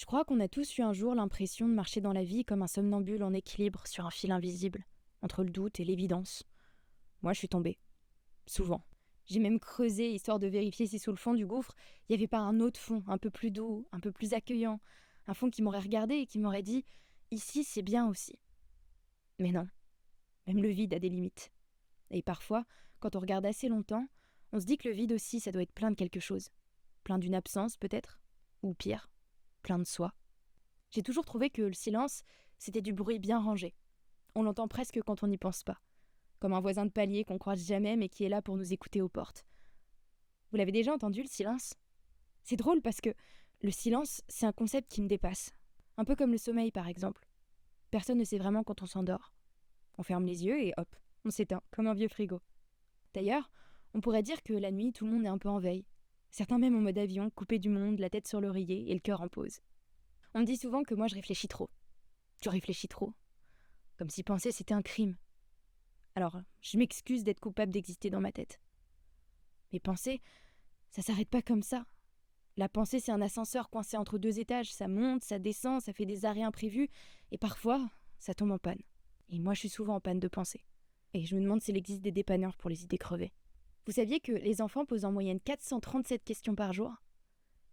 Je crois qu'on a tous eu un jour l'impression de marcher dans la vie comme un somnambule en équilibre sur un fil invisible, entre le doute et l'évidence. Moi, je suis tombée. Souvent. J'ai même creusé histoire de vérifier si sous le fond du gouffre, il n'y avait pas un autre fond, un peu plus doux, un peu plus accueillant. Un fond qui m'aurait regardé et qui m'aurait dit « Ici, c'est bien aussi ». Mais non, même le vide a des limites. Et parfois, quand on regarde assez longtemps, on se dit que le vide aussi, ça doit être plein de quelque chose. Plein d'une absence, peut-être. Ou pire, plein de soi. J'ai toujours trouvé que le silence, c'était du bruit bien rangé. On l'entend presque quand on n'y pense pas. Comme un voisin de palier qu'on croise jamais mais qui est là pour nous écouter aux portes. Vous l'avez déjà entendu, le silence ? C'est drôle parce que le silence, c'est un concept qui me dépasse. Un peu comme le sommeil, par exemple. Personne ne sait vraiment quand on s'endort. On ferme les yeux et hop, on s'éteint, comme un vieux frigo. D'ailleurs, on pourrait dire que la nuit, tout le monde est un peu en veille. Certains même en mode avion, coupés du monde, la tête sur l'oreiller et le cœur en pause. On me dit souvent que moi je réfléchis trop. Tu réfléchis trop. Comme si penser c'était un crime. Alors, je m'excuse d'être coupable d'exister dans ma tête. Mais penser, ça s'arrête pas comme ça. La pensée, c'est un ascenseur coincé entre deux étages. Ça monte, ça descend, ça fait des arrêts imprévus. Et parfois, ça tombe en panne. Et moi, je suis souvent en panne de pensée. Et je me demande s'il existe des dépanneurs pour les idées crevées. Vous saviez que les enfants posent en moyenne 437 questions par jour ?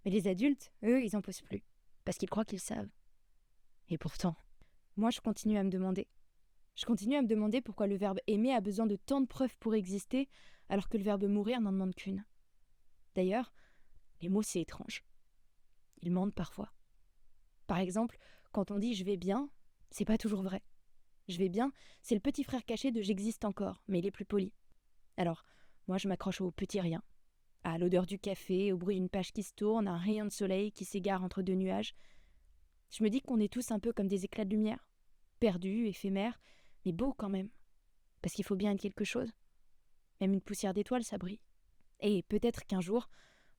Mais les adultes, eux, ils en posent plus. Parce qu'ils croient qu'ils savent. Et pourtant, moi, je continue à me demander. Je continue à me demander pourquoi le verbe aimer a besoin de tant de preuves pour exister, alors que le verbe mourir n'en demande qu'une. D'ailleurs, les mots, c'est étrange. Ils mentent parfois. Par exemple, quand on dit « je vais bien », c'est pas toujours vrai. « Je vais bien », c'est le petit frère caché de « j'existe encore », mais il est plus poli. Alors, moi, je m'accroche au petit rien. À l'odeur du café, au bruit d'une page qui se tourne, à un rayon de soleil qui s'égare entre deux nuages. Je me dis qu'on est tous un peu comme des éclats de lumière. Perdus, éphémères, mais beaux quand même. Parce qu'il faut bien être quelque chose. Même une poussière d'étoiles, ça brille. Et peut-être qu'un jour,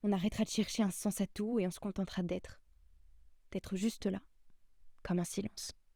on arrêtera de chercher un sens à tout et on se contentera d'être. D'être juste là, comme un silence.